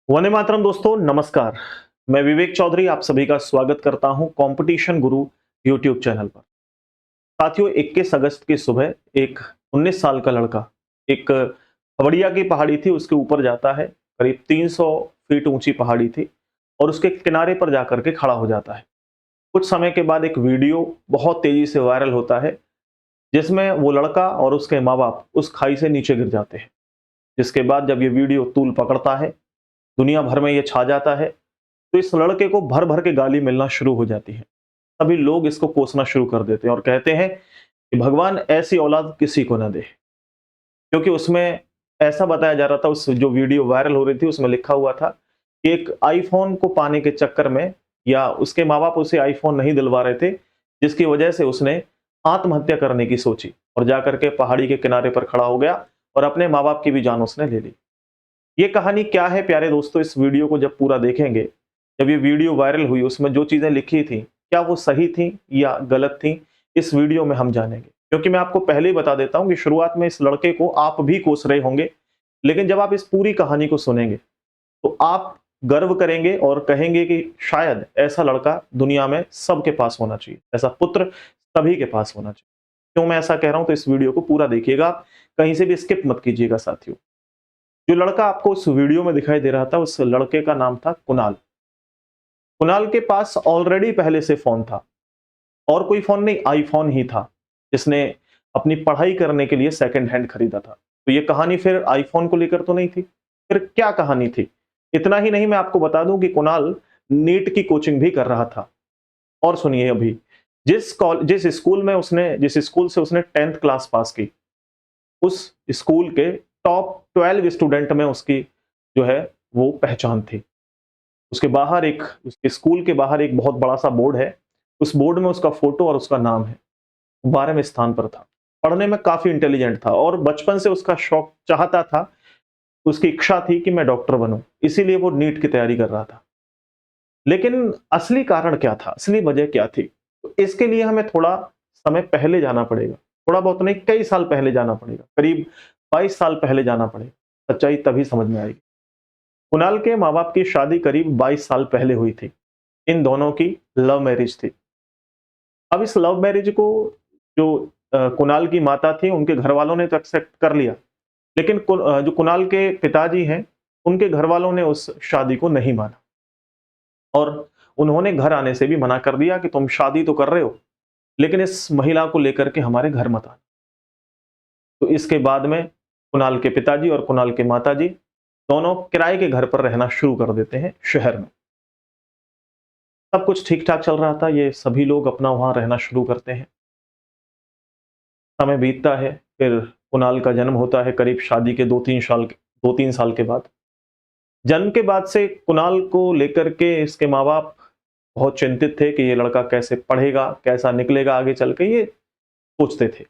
वंदे मातरम दोस्तों, नमस्कार। मैं विवेक चौधरी आप सभी का स्वागत करता हूं कंपटीशन गुरु यूट्यूब चैनल पर। साथियों, 21 अगस्त की सुबह एक 19 साल का लड़का एक खबड़िया की पहाड़ी थी, उसके ऊपर जाता है। करीब 300 फीट ऊंची पहाड़ी थी और उसके किनारे पर जाकर के खड़ा हो जाता है। कुछ समय के बाद एक वीडियो बहुत तेजी से वायरल होता है, जिसमें वो लड़का और उसके माँ बाप उस खाई से नीचे गिर जाते हैं। जिसके बाद जब ये वीडियो तूल पकड़ता है, दुनिया भर में ये छा जाता है, तो इस लड़के को भर भर के गाली मिलना शुरू हो जाती है। सभी लोग इसको कोसना शुरू कर देते हैं और कहते हैं कि भगवान ऐसी औलाद किसी को ना दे। क्योंकि उसमें ऐसा बताया जा रहा था, उस जो वीडियो वायरल हो रही थी उसमें लिखा हुआ था कि एक आईफोन को पाने के चक्कर में, या उसके माँ बाप उसे आईफोन नहीं दिलवा रहे थे, जिसकी वजह से उसने आत्महत्या करने की सोची और जाकर के पहाड़ी के किनारे पर खड़ा हो गया और अपने माँ बाप की भी जान उसने ले ली। ये कहानी क्या है प्यारे दोस्तों, इस वीडियो को जब पूरा देखेंगे, जब ये वीडियो वायरल हुई उसमें जो चीजें लिखी थी, क्या वो सही थी या गलत थी, इस वीडियो में हम जानेंगे। क्योंकि मैं आपको पहले ही बता देता हूं कि शुरुआत में इस लड़के को आप भी कोस रहे होंगे, लेकिन जब आप इस पूरी कहानी को सुनेंगे तो आप गर्व करेंगे और कहेंगे कि शायद ऐसा लड़का दुनिया में सबके पास होना चाहिए, ऐसा पुत्र सभी के पास होना चाहिए। क्यों मैं ऐसा कह रहा हूं, तो इस वीडियो को पूरा देखिएगा, कहीं से भी स्किप मत कीजिएगा साथियों। जो लड़का आपको उस वीडियो में दिखाई दे रहा था, उस लड़के का नाम था कुणाल। कुणाल के पास ऑलरेडी पहले से फ़ोन था, और कोई फ़ोन नहीं, आईफ़ोन ही था, जिसने अपनी पढ़ाई करने के लिए सेकंड हैंड खरीदा था। तो ये कहानी फिर आईफ़ोन को लेकर तो नहीं थी, फिर क्या कहानी थी? इतना ही नहीं, मैं आपको बता दूँ कि कुणाल नीट की कोचिंग भी कर रहा था। और सुनिए अभी, जिस स्कूल से उसने 10th क्लास पास की, उस स्कूल के टॉप 12 स्टूडेंट में उसकी जो है वो पहचान थी। उसके स्कूल के बाहर एक बहुत बड़ा-सा बोर्ड है। उस बोर्ड में उसका फ़ोटो और उसका नाम है। 12वें स्थान पर था। पढ़ने में काफ़ी इंटेलिजेंट था और बचपन से उसका शौक चाहता था, उसकी इच्छा थी कि मैं डॉक्टर बनूँ। इसीलिए वो नीट की तैयारी कर रहा था। लेकिन असली कारण क्या था? असली वजह क्या थी? तो इसके लिए हमें थोड़ा समय पहले जाना पड़ेगा। थोड़ा बहुत नहीं, कई साल पहले जाना पड़ेगा। करीब 22 साल पहले जाना पड़ेगा। सच्चाई तभी समझ में आएगी। कुणाल के माँ-बाप की शादी करीब 22 साल पहले हुई थी। इन दोनों की लव मैरिज थी। अब इस लव मैरिज को जो कुणाल की माता थी, उनके घरवालों ने तो एक्सेप्ट कर लिया। लेकिन जो कुणाल के पिताजी हैं, उनके घरवालों ने उस शादी को नहीं माना और उन्होंने घर आने से भी मना कर दिया कि तुम शादी तो कर रहे हो, लेकिन इस महिला को लेकर के हमारे घर मत आना। तो इसके बाद में कुणाल के पिताजी और कुणाल के माताजी दोनों किराए के घर पर रहना शुरू कर देते हैं शहर में। सब कुछ ठीक-ठाक चल रहा था, ये सभी लोग अपना वहाँ रहना शुरू करते हैं। समय बीतता है, फिर कुणाल का जन्म होता है करीब शादी के 2-3 साल के बाद। जन्म के बाद से कुणाल को लेकर के इसके माँ-बाप बहुत चिंतित थे कि ये लड़का कैसे पढ़ेगा, कैसा निकलेगा आगे चल के, ये सोचते थे।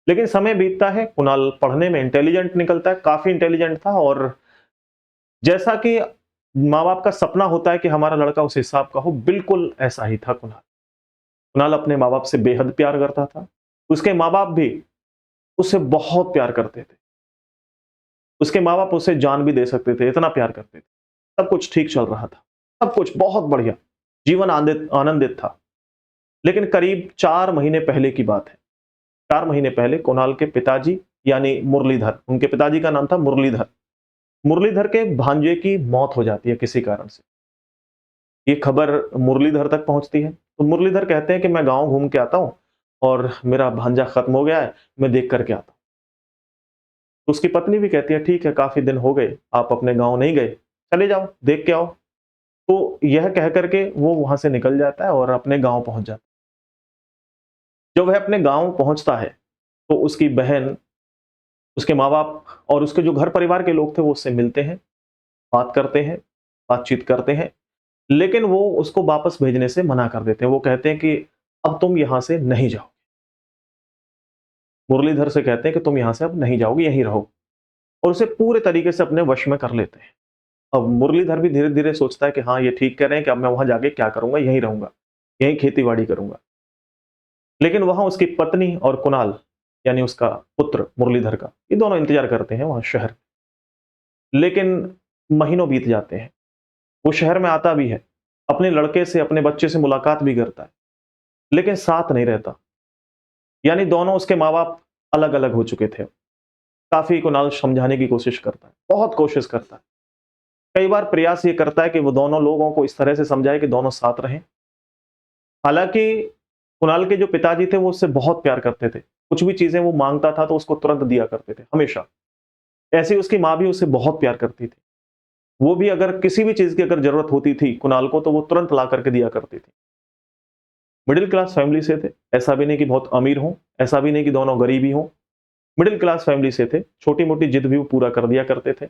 लेकिन समय बीतता है, कुणाल पढ़ने में इंटेलिजेंट निकलता है, काफ़ी इंटेलिजेंट था और जैसा कि माँ-बाप का सपना होता है कि हमारा लड़का उस हिसाब का हो, बिल्कुल ऐसा ही था कुणाल। कुणाल अपने माँ-बाप से बेहद प्यार करता था। उसके माँ-बाप भी उससे बहुत प्यार करते थे। उसके माँ-बाप उसे जान भी दे सकते थे, इतना प्यार करते थे। सब कुछ ठीक चल रहा था। सब कुछ बहुत बढ़िया। जीवन आनंदित था। लेकिन करीब 4 महीने पहले की बात है। 4 महीने पहले कुणाल के पिताजी यानी मुरलीधर, उनके पिताजी का नाम था मुरलीधर। मुरलीधर के भांजे की मौत हो जाती है किसी कारण से। ये खबर मुरलीधर तक पहुँचती है। तो मुरलीधर कहते हैं कि मैं गाँव घूम के आता हूँ और मेरा भांजा खत्म हो गया है, मैं देख कर के आता हूँ। तो उसकी पत्नी भी कहती है, ठीक है, काफ़ी दिन हो गए, आप अपने गाँव नहीं गए, चले जाओ, देख के आओ। तो यह कह कर के वो वहाँ से निकल जाता है और अपने गाँव पहुँच जाता है। जब वह अपने गाँव पहुँचता है, तो उसकी बहन, उसके माँ-बाप और उसके जो घर परिवार के लोग थे, वो उससे मिलते हैं, बात करते हैं, बातचीत करते हैं, लेकिन वो उसको वापस भेजने से मना कर देते हैं। वो कहते हैं कि अब तुम यहाँ से नहीं जाओ। मुरलीधर से कहते हैं कि तुम यहाँ से अब नहीं जाओगे, यहीं रहो, और उसे पूरे तरीके से अपने वश में कर लेते हैं। अब मुरलीधर भी धीरे-धीरे सोचता है कि हाँ, ये ठीक कह रहे हैं कि अब मैं वहाँ जाके क्या करूँगा, यहीं रहूँगा, यहीं खेती-बाड़ी करूँगा। लेकिन वहाँ उसकी पत्नी और कुणाल, यानी उसका पुत्र मुरलीधर का, ये दोनों इंतज़ार करते हैं वहाँ शहर। लेकिन महीनों बीत जाते हैं। वो शहर में आता भी है, अपने लड़के से, अपने बच्चे से मुलाकात भी करता है, लेकिन साथ नहीं रहता। यानी दोनों उसके माँ-बाप अलग-अलग हो चुके थे। काफ़ी कुणाल समझाने की कोशिश करता है, बहुत कोशिश करता है। कई बार प्रयास ये करता है कि वो दोनों लोगों को इस तरह से समझाए कि दोनों साथ रहें। हालाँकि कुणाल के जो पिताजी थे वो उससे बहुत प्यार करते थे। कुछ भी चीज़ें वो माँगता था तो उसको तुरंत दिया करते थे, हमेशा। ऐसे ही उसकी माँ भी उससे बहुत प्यार करती थी। वो भी अगर किसी भी चीज़ की अगर ज़रूरत होती थी कुणाल को तो वो तुरंत ला करके दिया करती थी। मिडल क्लास फैमिली से थे, ऐसा भी नहीं कि बहुत अमीर हों, ऐसा भी नहीं कि दोनों गरीब ही हों। मिडल क्लास फैमिली से थे, छोटी-मोटी जिद भी वो पूरा कर दिया करते थे।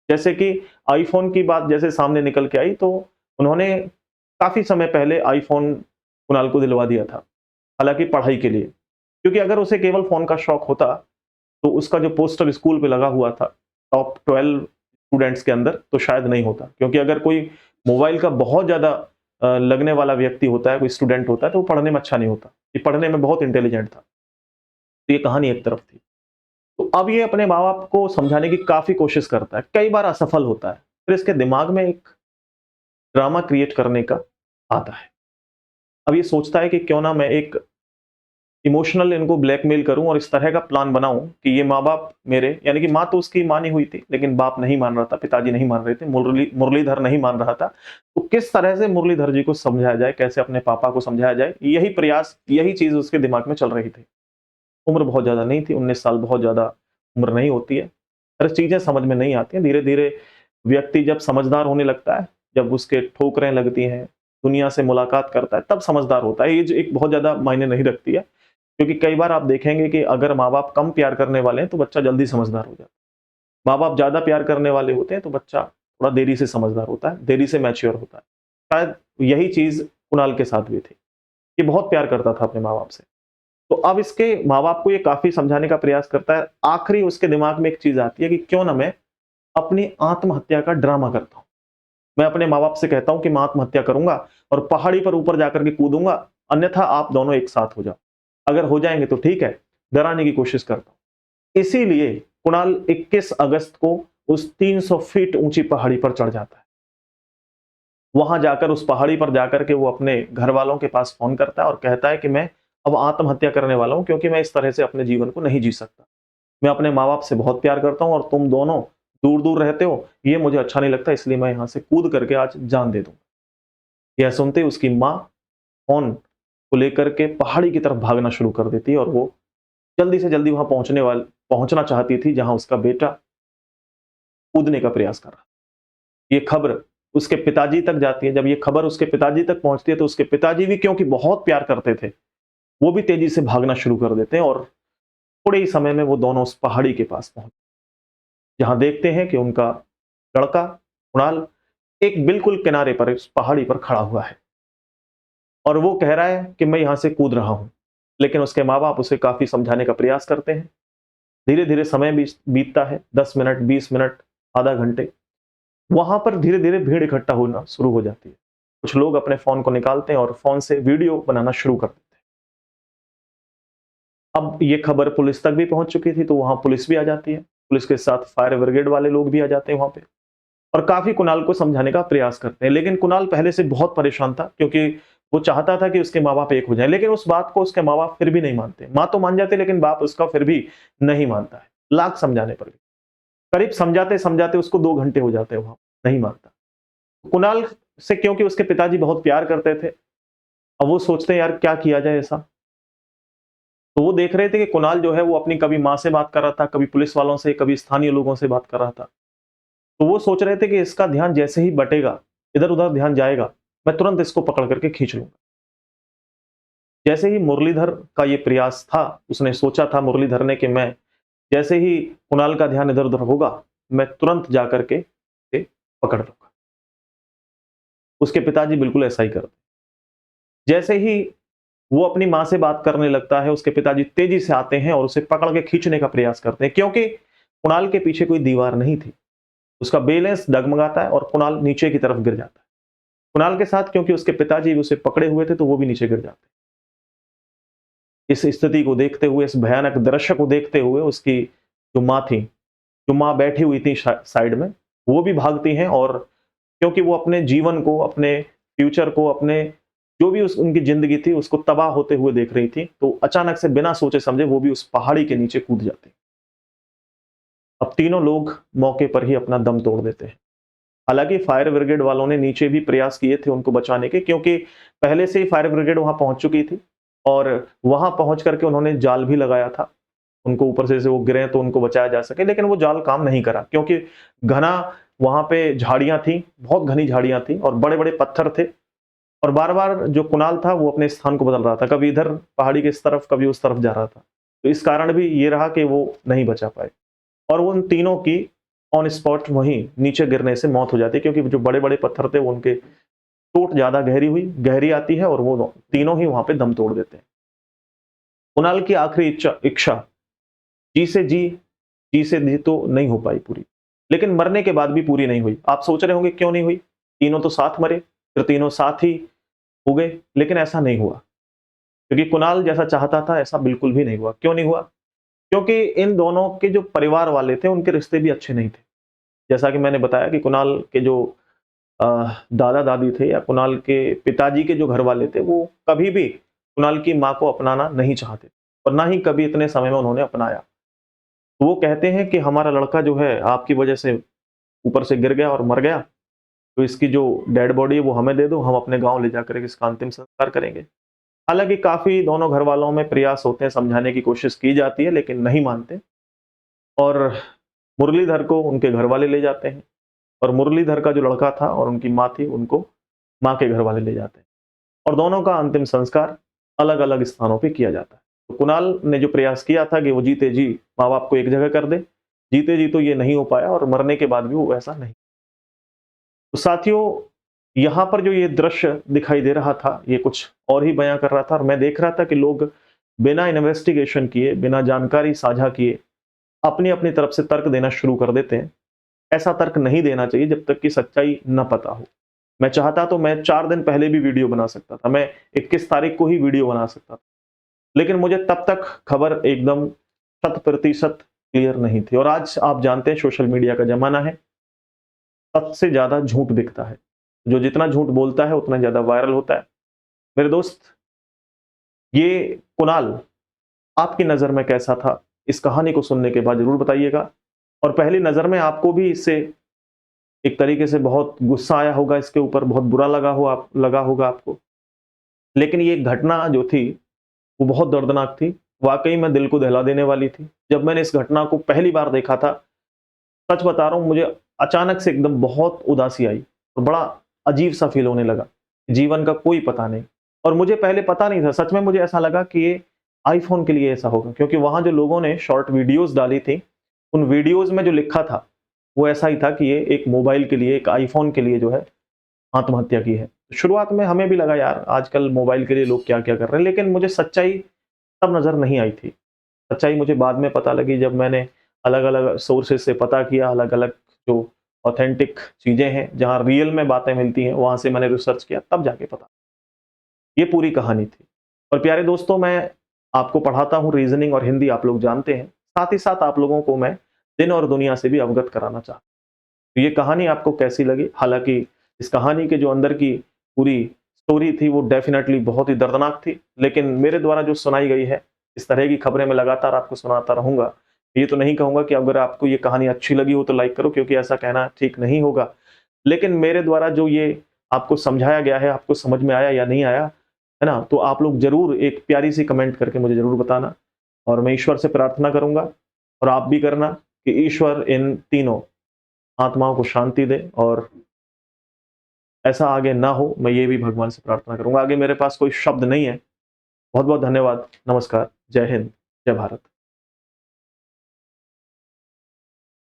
जैसे कि आईफ़ोन की बात जैसे सामने निकल के आई तो उन्होंने काफ़ी समय पहले आईफ़ोन कुणाल को दिलवा दिया था, हालाँकि पढ़ाई के लिए। क्योंकि अगर उसे केवल फ़ोन का शौक होता, तो उसका जो पोस्टर स्कूल पे लगा हुआ था, टॉप 12 स्टूडेंट्स के अंदर, तो शायद नहीं होता। क्योंकि अगर कोई मोबाइल का बहुत ज़्यादा लगने वाला व्यक्ति होता है, कोई स्टूडेंट होता है, तो वो पढ़ने में अच्छा नहीं होता। ये पढ़ने में बहुत इंटेलिजेंट था। तो ये कहानी एक तरफ थी। तो अब ये अपने माँ-बाप को समझाने की काफ़ी कोशिश करता है, कई बार असफल होता है। फिर इसके दिमाग में एक ड्रामा क्रिएट करने का आता है। अब ये सोचता है कि क्यों ना मैं एक इमोशनल इनको ब्लैकमेल करूँ और इस तरह का प्लान बनाऊँ कि ये माँ-बाप मेरे, यानी कि माँ तो उसकी मानी हुई थी, लेकिन बाप नहीं मान रहा था, पिताजी नहीं मान रहे थे, मुरलीधर नहीं मान रहा था। तो किस तरह से मुरलीधर जी को समझाया जाए, कैसे अपने पापा को समझाया जाए, यही प्रयास, यही चीज़ उसके दिमाग में चल रही थी। उम्र बहुत ज़्यादा नहीं थी, 19 साल बहुत ज़्यादा उम्र नहीं होती है। हर चीज़ें समझ में नहीं आती हैं, धीरे-धीरे व्यक्ति जब समझदार होने लगता है, जब उसके ठोकरें लगती हैं, दुनिया से मुलाकात करता है, तब समझदार होता है। एज एक बहुत ज़्यादा मायने नहीं रखती है, क्योंकि कई बार आप देखेंगे कि अगर माँ-बाप कम प्यार करने वाले हैं, तो बच्चा जल्दी समझदार हो जाता है। माँ-बाप ज़्यादा प्यार करने वाले होते हैं, तो बच्चा थोड़ा देरी से समझदार होता है, देरी से मैच्योर होता है। शायद यही चीज़ कुणाल के साथ भी थी। ये बहुत प्यार करता था अपने माँ-बाप से। तो अब इसके माँ-बाप को ये काफ़ी समझाने का प्रयास करता है। आखिरी उसके दिमाग में एक चीज़ आती है कि क्यों ना मैं अपनी आत्महत्या का ड्रामा करता हूँ। मैं अपने माँ-बाप से कहता हूँ कि मैं आत्महत्या करूँगा और पहाड़ी पर ऊपर जाकर के कूदूँगा, अन्यथा आप दोनों एक साथ हो जाओ। अगर हो जाएँगे तो ठीक है, डराने की कोशिश करता हूँ। इसीलिए कुणाल 21 अगस्त को उस 300 फीट ऊँची पहाड़ी पर चढ़ जाता है। वहाँ जाकर, उस पहाड़ी पर जाकर के वो अपने घरवालों के पास फ़ोन करता है और कहता है कि मैं अब आत्महत्या करने वाला हूँ, क्योंकि मैं इस तरह से अपने जीवन को नहीं जी सकता। मैं अपने माँ-बाप से बहुत प्यार करता हूँ और तुम दोनों दूर-दूर रहते हो, ये मुझे अच्छा नहीं लगता, इसलिए मैं यहाँ से कूद करके आज जान दे दूँगा। यह सुनते ही उसकी माँ फ़ोन को लेकर के पहाड़ी की तरफ भागना शुरू कर देती है और वो जल्दी से जल्दी वहाँ पहुँचना चाहती थी जहाँ उसका बेटा कूदने का प्रयास कर रहा। ये खबर उसके पिताजी तक जाती है। जब ये खबर उसके पिताजी तक पहुँचती है तो उसके पिताजी भी, क्योंकि बहुत प्यार करते थे, वो भी तेज़ी से भागना शुरू कर देते हैं और थोड़े ही समय में वो दोनों उस पहाड़ी के पास पहुँच, जहाँ देखते हैं कि उनका लड़का कुणाल एक बिल्कुल किनारे पर, इस पहाड़ी पर खड़ा हुआ है और वो कह रहा है कि मैं यहाँ से कूद रहा हूँ। लेकिन उसके माँ-बाप उसे काफ़ी समझाने का प्रयास करते हैं। धीरे-धीरे समय बीतता है, 10 मिनट, 20 मिनट, आधा घंटे। वहाँ पर धीरे-धीरे भीड़ इकट्ठा होना शुरू हो जाती है। कुछ लोग अपने फ़ोन को निकालते हैं और फ़ोन से वीडियो बनाना शुरू कर देते हैं। अब ये खबर पुलिस तक भी पहुँच चुकी थी, तो वहाँ पुलिस भी आ जाती है। पुलिस के साथ फायर ब्रिगेड वाले लोग भी आ जाते हैं वहाँ पे और काफ़ी कुणाल को समझाने का प्रयास करते हैं। लेकिन कुणाल पहले से बहुत परेशान था, क्योंकि वो चाहता था कि उसके माँ-बाप एक हो जाएँ, लेकिन उस बात को उसके माँ-बाप फिर भी नहीं मानते। माँ तो मान जाते, लेकिन बाप उसका फिर भी नहीं मानता है, लाख समझाने पर भी। करीब समझाते-समझाते उसको 2 घंटे हो जाते हैं वहाँ, नहीं मानता। कुणाल से, क्योंकि उसके पिताजी बहुत प्यार करते थे, अब वो सोचते हैं यार क्या किया जाए ऐसा? तो वो देख रहे थे कि कुणाल जो है वो अपनी कभी माँ से बात कर रहा था, कभी पुलिस वालों से, कभी स्थानीय लोगों से बात कर रहा था। तो वो सोच रहे थे कि इसका ध्यान जैसे ही बटेगा, इधर-उधर ध्यान जाएगा, मैं तुरंत इसको पकड़ करके खींच लूँगा। जैसे ही मुरलीधर का ये प्रयास था, उसने सोचा था मुरलीधर ने कि मैं जैसे ही कुणाल का ध्यान इधर-उधर होगा, मैं तुरंत जाकर के इसे पकड़ लूँगा। उसके पिताजी बिल्कुल ऐसा ही करते। जैसे ही वो अपनी माँ से बात करने लगता है, उसके पिताजी तेजी से आते हैं और उसे पकड़ के खींचने का प्रयास करते हैं, क्योंकि कुणाल के पीछे कोई दीवार नहीं थी। उसका बैलेंस डगमगाता है और कुणाल नीचे की तरफ गिर जाता है। कुणाल के साथ, क्योंकि उसके पिताजी भी उसे पकड़े हुए थे, तो वो भी नीचे गिर जाते हैं। इस स्थिति को देखते हुए, इस भयानक दृश्य को देखते हुए उसकी जो माँ थी, जो माँ बैठी हुई थी साइड में, वो भी भागती हैं, और क्योंकि वो अपने जीवन को, अपने फ्यूचर को, अपने जो भी उनकी जिंदगी थी उसको तबाह होते हुए देख रही थी, तो अचानक से बिना सोचे समझे वो भी उस पहाड़ी के नीचे कूद जाते हैं। अब तीनों लोग मौके पर ही अपना दम तोड़ देते हैं। हालांकि फायर ब्रिगेड वालों ने नीचे भी प्रयास किए थे उनको बचाने के, क्योंकि पहले से ही फायर ब्रिगेड वहां पहुंच चुकी थी, और वहां पहुंच करके उन्होंने जाल भी लगाया था, उनको ऊपर से वो गिरे तो उनको बचाया जा सके, लेकिन वो जाल काम नहीं करा, क्योंकि घना वहां पे झाड़ियां थी, बहुत घनी झाड़ियां थी और बड़े बड़े पत्थर थे, और बार बार जो कुणाल था वो अपने स्थान को बदल रहा था, कभी इधर पहाड़ी के इस तरफ, कभी उस तरफ जा रहा था, तो इस कारण भी ये रहा कि वो नहीं बचा पाए, और वो उन तीनों की ऑन स्पॉट वहीं नीचे गिरने से मौत हो जाती है, क्योंकि जो बड़े बड़े पत्थर थे वो उनके चोट ज्यादा गहरी आती है, और वो तीनों ही वहां पे दम तोड़ देते हैं। कुणाल की आखिरी इच्छा जी से जी, जी से जी तो नहीं हो पाई पूरी, लेकिन मरने के बाद भी पूरी नहीं हुई। आप सोच रहे होंगे क्यों नहीं हुई? तीनों तो साथ मरे, फिर तीनों साथ ही हो गए, लेकिन ऐसा नहीं हुआ, क्योंकि कुणाल जैसा चाहता था ऐसा बिल्कुल भी नहीं हुआ। क्यों नहीं हुआ? क्योंकि इन दोनों के जो परिवार वाले थे उनके रिश्ते भी अच्छे नहीं थे। जैसा कि मैंने बताया कि कुणाल के जो अ, दादा-दादी थे या कुणाल के पिताजी के जो घर वाले थे, वो कभी भी कुणाल की माँ को अपनाना नहीं चाहते, और ना ही कभी इतने समय में उन्होंने अपनाया। तो वो कहते हैं कि हमारा लड़का जो है आपकी वजह से ऊपर से गिर गया और मर गया, तो इसकी जो डेड बॉडी है वो हमें दे दो, हम अपने गाँव ले जाकर के इसका अंतिम संस्कार करेंगे। हालाँकि काफ़ी दोनों घरवालों में प्रयास होते हैं, समझाने की कोशिश की जाती है, लेकिन नहीं मानते, और मुरलीधर को उनके घरवाले ले जाते हैं, और मुरलीधर का जो लड़का था और उनकी माँ थी, उनको माँ के घरवाले ले जाते हैं, और दोनों का अंतिम संस्कार अलग-अलग स्थानों पे किया जाता है। तो कुणाल ने जो प्रयास किया था कि वो जीते जी माँ-बाप को एक जगह कर दे, जीते जी तो ये नहीं हो पाया, और मरने के बाद भी वो ऐसा नहीं। तो साथियों, यहाँ पर जो ये दृश्य दिखाई दे रहा था, ये कुछ और ही बयाँ कर रहा था, और मैं देख रहा था कि लोग बिना इन्वेस्टिगेशन किए, बिना जानकारी साझा किए, अपनी-अपनी तरफ से तर्क देना शुरू कर देते हैं। ऐसा तर्क नहीं देना चाहिए जब तक कि सच्चाई न पता हो। मैं चाहता तो मैं 4 दिन पहले भी वीडियो बना सकता था, मैं 21 तारीख को ही वीडियो बना सकता था। लेकिन मुझे तब तक खबर एकदम शत प्रतिशत क्लियर नहीं थी, और आज आप जानते हैं सोशल मीडिया का ज़माना है, सबसे ज़्यादा झूठ बिकता है। जो जितना झूठ बोलता है उतना ज़्यादा वायरल होता है। मेरे दोस्त, ये कुणाल आपकी नज़र में कैसा था? इस कहानी को सुनने के बाद ज़रूर बताइएगा, और पहली नज़र में आपको भी इससे एक तरीके से बहुत गुस्सा आया होगा इसके ऊपर, बहुत बुरा लगा होगा आपको। लेकिन ये घटना जो थी, वो बहुत दर्दनाक थी। वाक़ई में दिल को दहला देने वाली थी। जब मैंने इस घटना को पहली बार देखा था, सच बता रहा हूँ, मुझे अचानक से एकदम बहुत उदासी आई, और बड़ा अजीब-सा फ़ील होने लगा। जीवन का कोई पता नहीं, और मुझे पहले पता नहीं था, सच में मुझे ऐसा लगा कि ये आईफ़ोन के लिए ऐसा होगा, क्योंकि वहाँ जो लोगों ने शॉर्ट वीडियोज़ डाली थी, उन वीडियोज़ में जो लिखा था, वो ऐसा ही था कि ये एक मोबाइल के लिए, एक आईफ़ोन के लिए जो है आत्महत्या की है। शुरुआत में हमें भी लगा यार आजकल मोबाइल के लिए लोग क्या-क्या कर रहे हैं, लेकिन मुझे सच्चाई तब नज़र नहीं आई थी। सच्चाई मुझे बाद में पता लगी जब मैंने अलग-अलग सोर्सेज़ से पता किया, अलग-अलग जो ऑथेंटिक चीज़ें हैं, जहाँ रियल में बातें मिलती हैं, वहाँ से मैंने रिसर्च किया, तब जाके पता। ये पूरी कहानी थी। और प्यारे दोस्तों, मैं आपको पढ़ाता हूँ रीज़निंग और हिंदी, आप लोग जानते हैं। साथ ही साथ आप लोगों को मैं दिन और दुनिया से भी अवगत कराना चाहता हूँ। तो ये कहानी आपको कैसी लगी? हालाँकि इस कहानी के जो अंदर की पूरी स्टोरी थी वो डेफ़िनेटली बहुत ही दर्दनाक थी, लेकिन मेरे द्वारा जो सुनाई गई है, इस तरह की खबरें मैं लगातार आपको सुनाता रहूँगा। ये तो नहीं कहूँगा कि अगर आपको ये कहानी अच्छी लगी हो तो लाइक करो, क्योंकि ऐसा कहना ठीक नहीं होगा। लेकिन मेरे द्वारा जो ये आपको समझाया गया है, आपको समझ में आया या नहीं आया, है ना? तो आप लोग ज़रूर एक प्यारी-सी कमेंट करके मुझे ज़रूर बताना, और मैं ईश्वर से प्रार्थना करूँगा, और आप भी करना कि ईश्वर इन तीनों आत्माओं को शांति दे, और ऐसा आगे ना हो, मैं ये भी भगवान से प्रार्थना करूँगा। आगे मेरे पास कोई शब्द नहीं है। बहुत-बहुत धन्यवाद। नमस्कार। जय हिंद, जय भारत।